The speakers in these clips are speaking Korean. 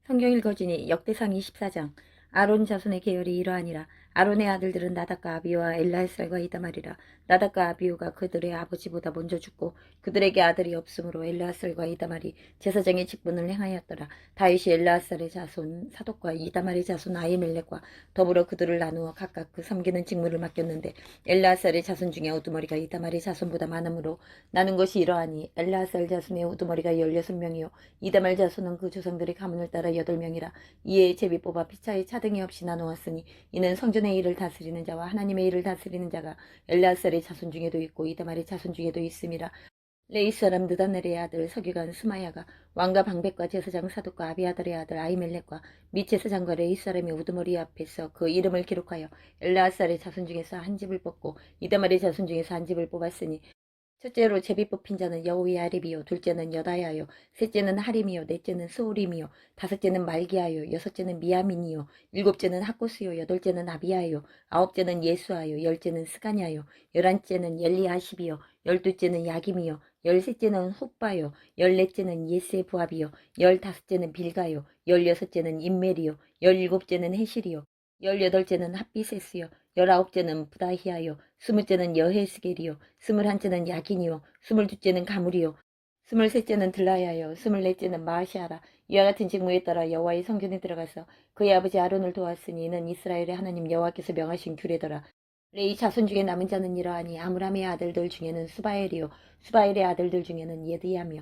성경 읽어주니 역대상 24장. 아론 자손의 계열이 이러하니라. 아론의 아들들은 나답과 아비우와 엘라살과 이다말이라. 나답과 아비우가 그들의 아버지보다 먼저 죽고 그들에게 아들이 없으므로 엘라살과 이다말이 제사장의 직분을 행하였더라. 다윗이 엘라살의 자손 사독과 이다말의 자손 아히멜렉과 더불어 그들을 나누어 각각 그 섬기는 직무를 맡겼는데 엘라살의 자손 중에 우두머리가 이다말의 자손보다 많으므로 나눈 것이 이러하니 엘라살 자손의 우두머리가 16명이요 이다말 자손은 그 조상들의 가문을 따라 8명이라. 이에 제비 뽑아 피차에 차등이 없이 나누었으니 이는 성전의 일을 다스리는 자와 하나님의 일을 다스리는 자가 엘라살의 자손 중에도 있고 이다말의 자손 중에도 있음이라. 레이 사람 느다넬의 아들 서기관 수마야가 왕과 방백과 제사장 사독과 아비아달의 아들 아이멜렉과 및 제사장과 레이 사람의 우두머리 앞에서 그 이름을 기록하여 엘라살의 자손 중에서 한 집을 뽑고 이다말의 자손 중에서 한 집을 뽑았으니 첫째로 제비 뽑힌 자는 여호야립이요 둘째는 여다야요 셋째는 하림이요 넷째는 스오림이요 다섯째는 말기야요 여섯째는 미야민이요 일곱째는 학고스요 여덟째는 아비야요 아홉째는 예수아요 열째는 스가냐요 열한째는 엘리아십이요 열둘째는 야김이요 열셋째는 훗바요 열넷째는 예세부압이요 열다섯째는 빌가요 열여섯째는 임멜이요 열일곱째는 헤실이요 열여덟째는 핫비세스요 열아홉째는 부다히아요 스물째는 여헤스겔이요 스물한째는 야긴이요 스물둘째는 가물이요 스물셋째는 들라야요 스물넷째는 마시아라. 이와 같은 직무에 따라 여호와의 성전에 들어가서 그의 아버지 아론을 도왔으니 이는 이스라엘의 하나님 여호와께서 명하신 규례더라. 레이 자손 중에 남은 자는 이러하니 아므람의 아들들 중에는 수바엘이요 수바엘의 아들들 중에는 예드야며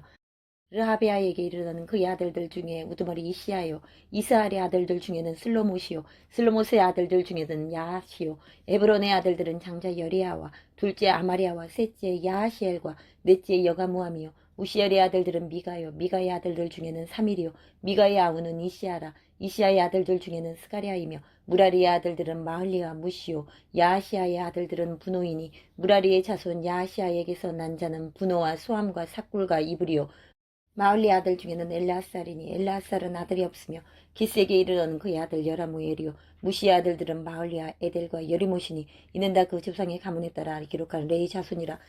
르하비아에게 이르러는 그의 아들들 중에 우두머리 이시야요 이스알의 아들들 중에는 슬로못이요 슬로못의 아들들 중에는 야하시요 에브론의 아들들은 장자 여리야와 둘째 아마리아와 셋째 야하시엘과 넷째 여가무함이요 우시엘의 아들들은 미가요 미가의 아들들 중에는 사밀이요 미가의 아우는 이시야라. 이시야의 아들들 중에는 스가랴이며 무라리의 아들들은 마흘리와 무시요 야하시아의 아들들은 분노이니 무라리의 자손 야하시아에게서 난 자는 분노와 소함과 삭굴과 이불이요 마을리 아들 중에는 엘라살이니 엘라살은 아들이 없으며 기스에게 이르러는 그의 아들 여라무엘이요 무시의 아들들은 마을리아 에델과 여리못이니 이는 다 그 조상의 가문에 따라 기록한 레이 자손이라.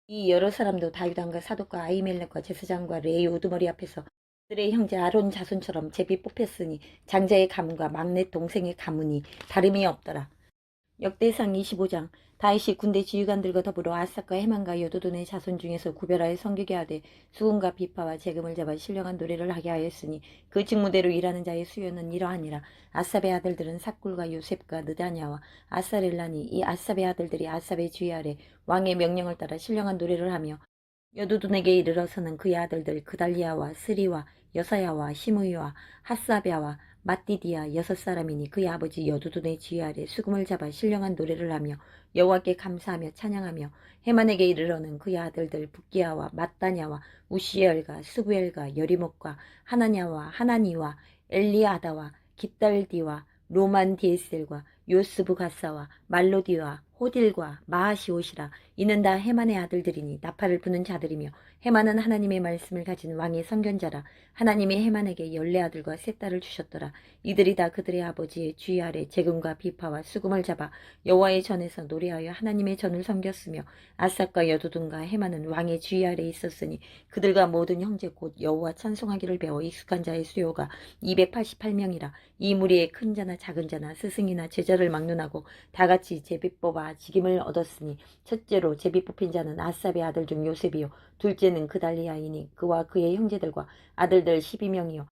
이 여러 사람도 다윗왕과 사독과 아이멜렉과 제사장과 레이 우두머리 앞에서 그들의 형제 아론 자손처럼 제비 뽑혔으니 장자의 가문과 막내 동생의 가문이 다름이 없더라. 역대상 25장. 다윗이 군대 지휘관들과 더불어 아삭과 해만과 여도돈의 자손 중에서 구별하여 섬기게 하되 수금과 비파와 재금을 잡아 신령한 노래를 하게 하였으니 그 직무대로 일하는 자의 수요는 이러하니라. 아삽의 아들들은 삭굴과 요셉과 느다냐와 아사렐라니 이 아삽의 아들들이 아삽의 주의 아래 왕의 명령을 따라 신령한 노래를 하며 여두둔에게 이르러서는 그의 아들들 그달리아와 스리와 여사야와 시므이와 핫사베아와 마띠디아 6사람이니 그의 아버지 여두둔의 지휘 아래 수금을 잡아 신령한 노래를 하며 여호와께 감사하며 찬양하며 해만에게 이르러는 그의 아들들 붓기야와 마따냐와 우시엘과 스부엘과 여리목과 하나냐와 하나니와 엘리아다와 깃달디와 로만 디에셀과 요스부 가사와 말로디와 호딜과 마하시옷이라. 이는 다 해만의 아들들이니 나팔을 부는 자들이며 해만은 하나님의 말씀을 가진 왕의 선견자라. 하나님이 해만에게 14아들과 3딸을 주셨더라. 이들이 다 그들의 아버지의 주의 아래 재금과 비파와 수금을 잡아 여호와의 전에서 노래하여 하나님의 전을 섬겼으며 아삭과 여두둔과 해만은 왕의 주의 아래 있었으니 그들과 모든 형제 곧 여호와 찬송하기를 배워 익숙한 자의 수요가 288명이라. 이 무리에 큰 자나 작은 자나 스승이나 제자를 막론하고 다같이 제비 뽑아 직임을 얻었으니 첫째로 제비 뽑힌 자는 아삽의 아들 중 요셉이요 둘째는 그달리아이니 그와 그의 형제들과 아들들 12명이요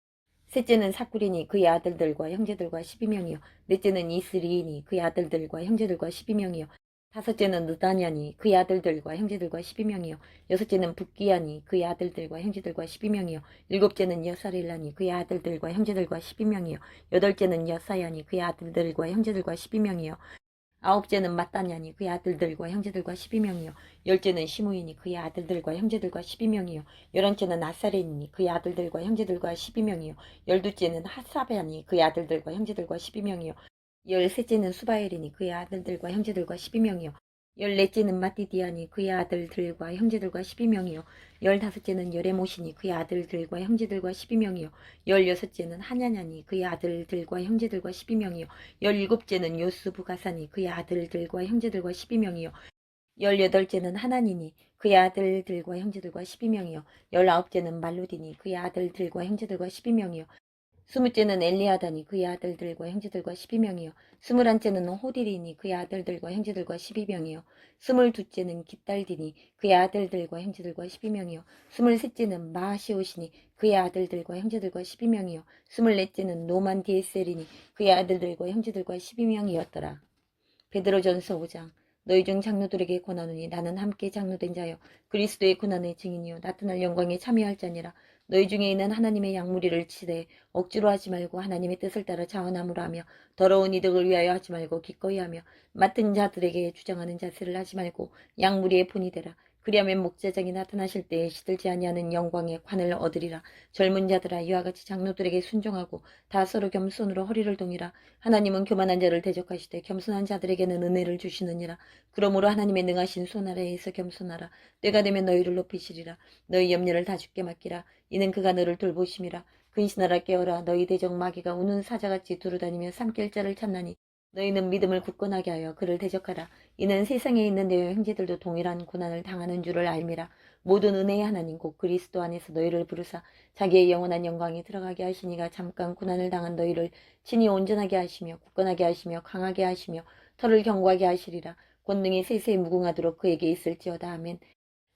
셋째는 사쿠리니 그의 아들들과 형제들과 12명이요 넷째는 이스리이니 그의 아들들과 형제들과 12명이요 다섯째는 느다냐니 그의 아들들과 형제들과 12명이요 여섯째는 붓기야니 그의 아들들과 형제들과 12명이요 일곱째는 여사릴라니 그의 아들들과 형제들과 12명이요 여덟째는 여사야니 그의 아들들과 형제들과 12명이요 아홉째는 마따냐니 그의 아들들과 형제들과 12명이요 열째는 시므이니 그의 아들들과 형제들과 12명이요 열한째는 아사레니 그의 아들들과 형제들과 12명이요 열두째는 핫사베아니 그의 아들들과 형제들과 12명이요 열셋째는 수바엘이니 그의 아들들과 형제들과 12명이요 열넷째는 마띠디아니 그의 아들들과 형제들과 12명이요 열다섯째는 여레못이니 그의 아들들과 형제들과 12명이요 열여섯째는 하냐냐니 그의 아들들과 형제들과 12명이요 열일곱째는 요스부가사니 그의 아들들과 형제들과 12명이요 열여덟째는 하나니니 그의 아들들과 형제들과 12명이요 열아홉째는 말루디니 그의 아들들과 형제들과 12명이요 스무째는 엘리아다니 그의 아들들과 형제들과 12명이요. 스물한째는 호딜이니 그의 아들들과 형제들과 12명이요. 스물두째는 깃달디니 그의 아들들과 형제들과 12명이요. 스물셋째는 마시옷이니 그의 아들들과 형제들과 12명이요. 스물넷째는 노만디에셀이니 그의 아들들과 형제들과 12명이었더라. 베드로전서 5장. 너희 중 장로들에게 권하노니 나는 함께 장로된 자여 그리스도의 고난의 증인이요 나타날 영광에 참여할 자니라. 너희 중에 있는 하나님의 양무리를 치되 억지로 하지 말고 하나님의 뜻을 따라 자원함으로 하며 더러운 이득을 위하여 하지 말고 기꺼이 하며 맡은 자들에게 주장하는 자세를 하지 말고 양무리의 본이 되라. 그리하면 목자장이 나타나실 때에 시들지 아니하는 영광의 관을 얻으리라. 젊은 자들아 이와 같이 장로들에게 순종하고 다 서로 겸손으로 허리를 동이라. 하나님은 교만한 자를 대적하시되 겸손한 자들에게는 은혜를 주시느니라. 그러므로 하나님의 능하신 손 아래에서 겸손하라. 때가 되면 너희를 높이시리라. 너희 염려를 다 주께 맡기라. 이는 그가 너를 돌보심이라. 근신하라 깨어라. 너희 대적 마귀가 우는 사자같이 두루다니며 삼킬 자를 찾나니 너희는 믿음을 굳건하게 하여 그를 대적하라. 이는 세상에 있는 내 형제들도 동일한 고난을 당하는 줄을 알미라. 모든 은혜의 하나님 곧 그리스도 안에서 너희를 부르사 자기의 영원한 영광에 들어가게 하시니가 잠깐 고난을 당한 너희를 친히 온전하게 하시며 굳건하게 하시며 강하게 하시며 털을 견고하게 하시리라. 권능이 세세히 무궁하도록 그에게 있을지어다. 아멘.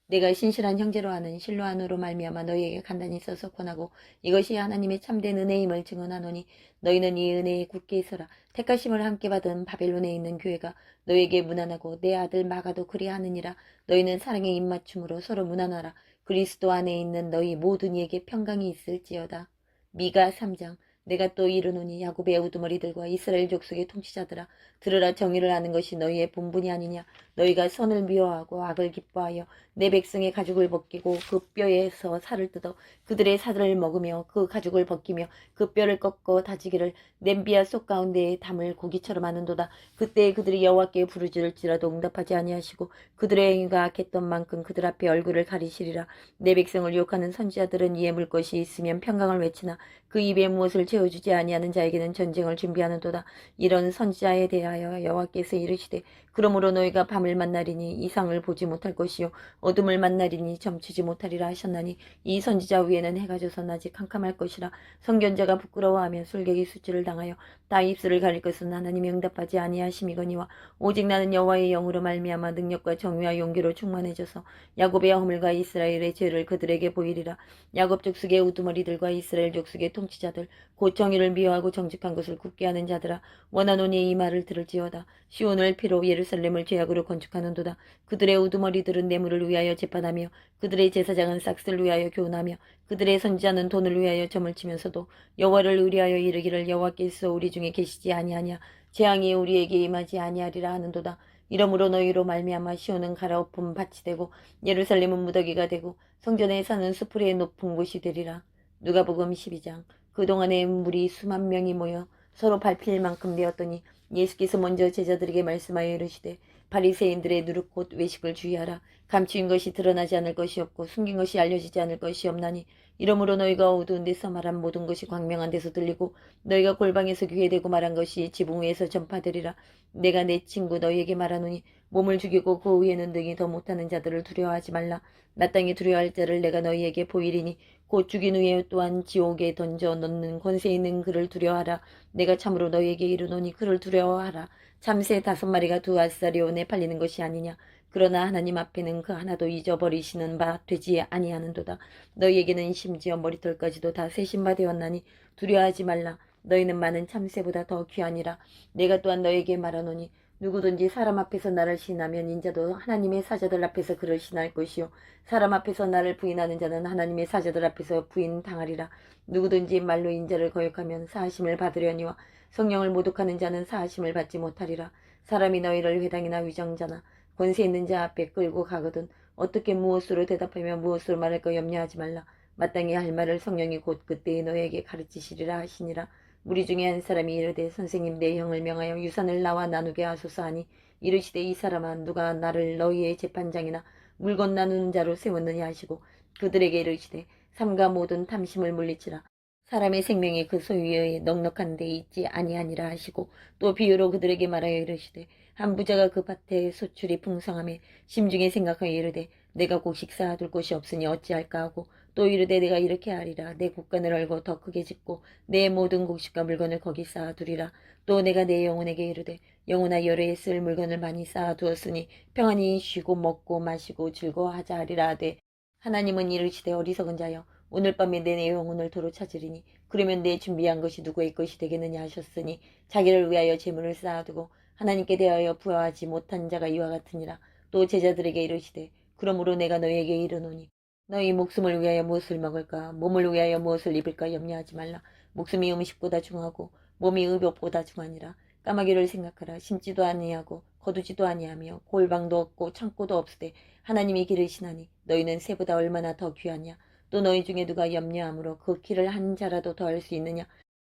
내가 신실한 형제로 하는 실로 안으로 말미암아 너희에게 간단히 써서 권하고 이것이 하나님의 참된 은혜임을 증언하노니 너희는 이 은혜에 굳게 있어라. 택하심을 함께 받은 바벨론에 있는 교회가 너희에게 무난하고 내 아들 마가도 그리하느니라. 너희는 사랑의 입맞춤으로 서로 무난하라. 그리스도 안에 있는 너희 모든 이에게 평강이 있을지어다. 미가 3장. 내가 또 이르노니 야곱의 우두머리들과 이스라엘 족속의 통치자들아 들으라. 정의를 하는 것이 너희의 본분이 아니냐. 너희가 선을 미워하고 악을 기뻐하여 내 백성의 가죽을 벗기고 그 뼈에서 살을 뜯어 그들의 살을 먹으며 그 가죽을 벗기며 그 뼈를 꺾어 다지기를 냄비와 속 가운데에 담을 고기처럼 하는도다. 그때 그들이 여호와께 부르짖을지라도 응답하지 아니하시고 그들의 행위가 악했던 만큼 그들 앞에 얼굴을 가리시리라. 내 백성을 유혹하는 선지자들은 이에 물 것이 있으면 평강을 외치나 그 입에 무엇을 채워주지 아니하는 자에게는 전쟁을 준비하는도다. 이런 선지자에 대하여 여호와께서 이르시되 그러므로 너희가 밤을 만나리니 이상을 보지 못할 것이요 어둠을 만나리니 점치지 못하리라 하셨나니 이 선지자 위에는 해가 져서 낮이 캄캄할 것이라. 선견자가 부끄러워하며 술객이 수치를 당하여 다 입술을 가릴 것은 하나님이 응답하지 아니하심이거니와 오직 나는 여호와의 영으로 말미암아 능력과 정의와 용기로 충만해져서 야곱의 허물과 이스라엘의 죄를 그들에게 보이리라. 야곱 족속의 우두머리들과 이스라엘 족속의 통치자들 곧 정의를 미워하고 정직한 것을 굽게 하는 자들아 원하노니 이 말을 들을지어다. 시온을 피로 예루살렘을 죄악으로 건축하는도다. 그들의 우두머리들은 뇌물을 위하여 재판하며 그들의 제사장은 싹스를 위하여 교훈하며 그들의 선지자는 돈을 위하여 점을 치면서도 여호와를 의뢰하여 이르기를 여호와께서 우리 중에 계시지 아니하냐. 재앙이 우리에게 임하지 아니하리라 하는도다. 이러므로 너희로 말미암아 시온은 갈아엎은 밭이 되고 예루살렘은 무더기가 되고 성전에 사는 수풀의 높은 곳이 되리라. 누가복음 12장. 그동안에 무리 수만 명이 모여 서로 밟힐 만큼 되었더니 예수께서 먼저 제자들에게 말씀하여 이르시되 바리새인들의 누룩 곧 외식을 주의하라. 감추인 것이 드러나지 않을 것이 없고 숨긴 것이 알려지지 않을 것이 없나니 이러므로 너희가 어두운 데서 말한 모든 것이 광명한 데서 들리고 너희가 골방에서 귀에 대고 말한 것이 지붕 위에서 전파되리라. 내가 내 친구 너희에게 말하노니 몸을 죽이고 그 위에는 능히 더 못하는 자들을 두려워하지 말라. 마땅히 두려워할 자를 내가 너희에게 보이리니 곧 죽인 후에 또한 지옥에 던져 넣는 권세 있는 그를 두려워하라. 내가 참으로 너희에게 이르노니 그를 두려워하라. 참새 5마리가 두 알짜리온에 팔리는 것이 아니냐. 그러나 하나님 앞에는 그 하나도 잊어버리시는 바 되지 아니하는도다. 너희에게는 심지어 머리털까지도 다 세신 바 되었나니 두려워하지 말라. 너희는 많은 참새보다 더 귀하니라. 내가 또한 너희에게 말하노니 누구든지 사람 앞에서 나를 신하면 인자도 하나님의 사자들 앞에서 그를 신할 것이요 사람 앞에서 나를 부인하는 자는 하나님의 사자들 앞에서 부인당하리라. 누구든지 말로 인자를 거역하면 사하심을 받으려니와 성령을 모독하는 자는 사하심을 받지 못하리라. 사람이 너희를 회당이나 위정자나 권세 있는 자 앞에 끌고 가거든 어떻게 무엇으로 대답하며 무엇으로 말할까 염려하지 말라. 마땅히 할 말을 성령이 곧 그때에 너희에게 가르치시리라 하시니라. 무리 중에 한 사람이 이르되 선생님 내 형을 명하여 유산을 나와 나누게 하소서 하니 이르시되 이 사람아 누가 나를 너희의 재판장이나 물건 나누는 자로 세웠느냐 하시고 그들에게 이르시되 삼가 모든 탐심을 물리치라. 사람의 생명이 그 소유에 넉넉한 데 있지 아니하니라 하시고 또 비유로 그들에게 말하여 이르시되 한 부자가 그 밭에 소출이 풍성함에 심중에 생각하여 이르되 내가 곧 식사둘 곳이 없으니 어찌할까 하고 또 이르되 내가 이렇게 하리라. 내 곳간을 얼고 더 크게 짓고 내 모든 곡식과 물건을 거기 쌓아두리라. 또 내가 내 영혼에게 이르되 영혼아 열애에 쓸 물건을 많이 쌓아두었으니 평안히 쉬고 먹고 마시고 즐거워하자 하리라 하되 하나님은 이르시되 어리석은 자여 오늘 밤에 내 영혼을 도로 찾으리니 그러면 내 준비한 것이 누구의 것이 되겠느냐 하셨으니 자기를 위하여 재물을 쌓아두고 하나님께 대하여 부여하지 못한 자가 이와 같으니라. 또 제자들에게 이르시되 그러므로 내가 너희에게 이르노니 너희 목숨을 위하여 무엇을 먹을까 몸을 위하여 무엇을 입을까 염려하지 말라. 목숨이 음식보다 중하고 몸이 의복보다 중하니라. 까마귀를 생각하라. 심지도 아니하고 거두지도 아니하며 골방도 없고 창고도 없으되 하나님이 기르시나니 너희는 새보다 얼마나 더 귀하냐. 또 너희 중에 누가 염려함으로 그 길을 한 자라도 더할 수 있느냐.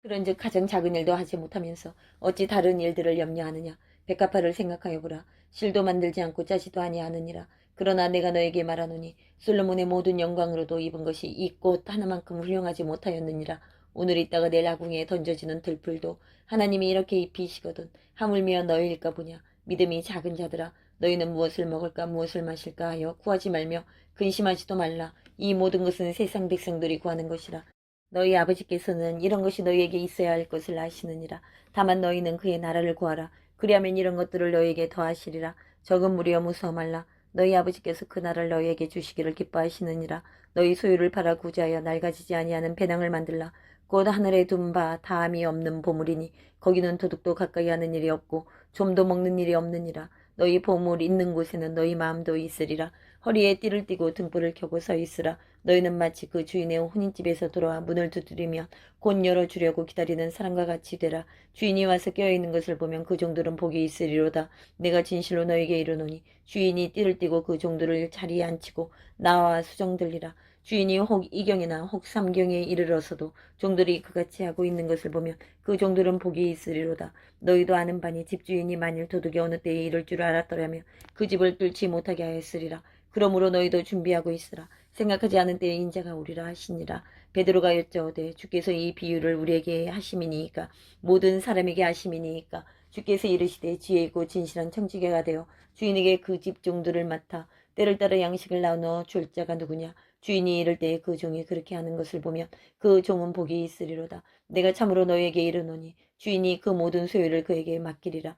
그런즉 가장 작은 일도 하지 못하면서 어찌 다른 일들을 염려하느냐. 백합화를 생각하여 보라. 실도 만들지 않고 짜지도 아니하느니라. 그러나 내가 너에게 말하노니 솔로몬의 모든 영광으로도 입은 것이 이 꽃 하나만큼 훌륭하지 못하였느니라. 오늘 있다가 내일 아궁이에 던져지는 들풀도 하나님이 이렇게 입히시거든 하물며 너희일까 보냐. 믿음이 작은 자들아 너희는 무엇을 먹을까 무엇을 마실까 하여 구하지 말며 근심하지도 말라. 이 모든 것은 세상 백성들이 구하는 것이라. 너희 아버지께서는 이런 것이 너희에게 있어야 할 것을 아시느니라. 다만 너희는 그의 나라를 구하라. 그리하면 이런 것들을 너희에게 더하시리라. 적은 무리여 무서워 말라. 너희 아버지께서 그 나라를 너희에게 주시기를 기뻐하시느니라. 너희 소유를 팔아 구제하여 낡아지지 아니하는 배낭을 만들라. 곧 하늘에 둔 바 다함이 없는 보물이니 거기는 도둑도 가까이 하는 일이 없고 좀도 먹는 일이 없느니라. 너희 보물 있는 곳에는 너희 마음도 있으리라. 허리에 띠를 띠고 등불을 켜고 서 있으라. 너희는 마치 그 주인의 혼인집에서 돌아와 문을 두드리면 곧 열어주려고 기다리는 사람과 같이 되라. 주인이 와서 깨어있는 것을 보면 그 종들은 복이 있으리로다. 내가 진실로 너에게 이르노니 주인이 띠를 띠고 그 종들을 자리에 앉히고 나와 수정들리라. 주인이 혹 이경이나 혹 삼경에 이르러서도 종들이 그같이 하고 있는 것을 보면 그 종들은 복이 있으리로다. 너희도 아는 바니 집주인이 만일 도둑이 어느 때에 이를 줄 알았더라면 그 집을 뚫지 못하게 하였으리라. 그러므로 너희도 준비하고 있으라. 생각하지 않은 때에 인자가 오리라 하시니라. 베드로가 여짜오되 주께서 이 비유를 우리에게 하심이니이까 모든 사람에게 하심이니이까 주께서 이르시되 지혜 있고 진실한 청지기가 되어 주인에게 그 집 종들을 맡아 때를 따라 양식을 나누어 줄 자가 누구냐. 주인이 이를 때에 그 종이 그렇게 하는 것을 보면 그 종은 복이 있으리로다. 내가 참으로 너에게 이르노니 주인이 그 모든 소유를 그에게 맡기리라.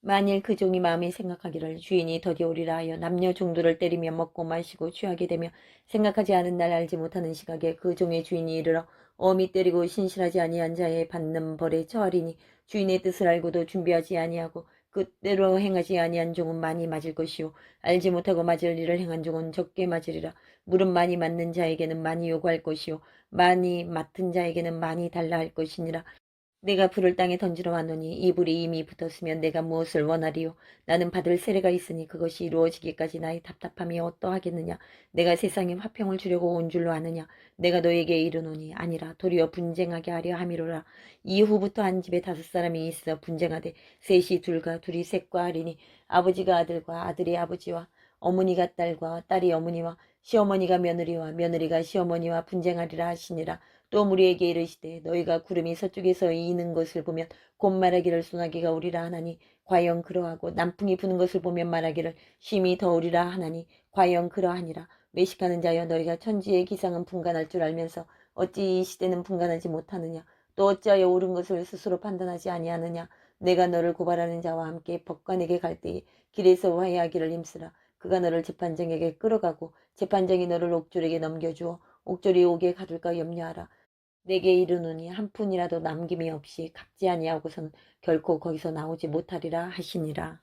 만일 그 종이 마음에 생각하기를 주인이 더디 오리라 하여 남녀 종들을 때리며 먹고 마시고 취하게 되며 생각하지 않은 날 알지 못하는 시각에 그 종의 주인이 이르러 엄히 때리고 신실하지 아니한 자의 받는 벌에 처하리니 주인의 뜻을 알고도 준비하지 아니하고 그대로 행하지 아니한 종은 많이 맞을 것이요 알지 못하고 맞을 일을 행한 종은 적게 맞으리라. 물은 많이 맞는 자에게는 많이 요구할 것이요 많이 맡은 자에게는 많이 달라 할 것이니라. 내가 불을 땅에 던지러 왔노니 이 불이 이미 붙었으면 내가 무엇을 원하리요. 나는 받을 세례가 있으니 그것이 이루어지기까지 나의 답답함이 어떠하겠느냐. 내가 세상에 화평을 주려고 온 줄로 아느냐. 내가 너에게 이르노니 아니라 도리어 분쟁하게 하려 함이로라. 이후부터 한 집에 5사람이 있어 분쟁하되 셋이 둘과 둘이 셋과 하리니 아버지가 아들과 아들이 아버지와 어머니가 딸과 딸이 어머니와 시어머니가 며느리와 며느리가 시어머니와 분쟁하리라 하시니라. 또 무리에게 이르시되 너희가 구름이 서쪽에서 이는 것을 보면 곧 말하기를 소나기가 오리라 하나니 과연 그러하고 남풍이 부는 것을 보면 말하기를 쉼이 더우리라 하나니 과연 그러하니라. 외식하는 자여 너희가 천지의 기상은 분간할 줄 알면서 어찌 이 시대는 분간하지 못하느냐. 또 어찌하여 옳은 것을 스스로 판단하지 아니하느냐. 내가 너를 고발하는 자와 함께 법관에게 갈 때에 길에서 화해하기를 힘쓰라. 그가 너를 재판장에게 끌어가고 재판장이 너를 옥졸에게 넘겨주어 옥졸이 옥에 가둘까 염려하라. 내게 이르노니 한 푼이라도 남김이 없이 갚지 아니하고서는 결코 거기서 나오지 못하리라 하시니라.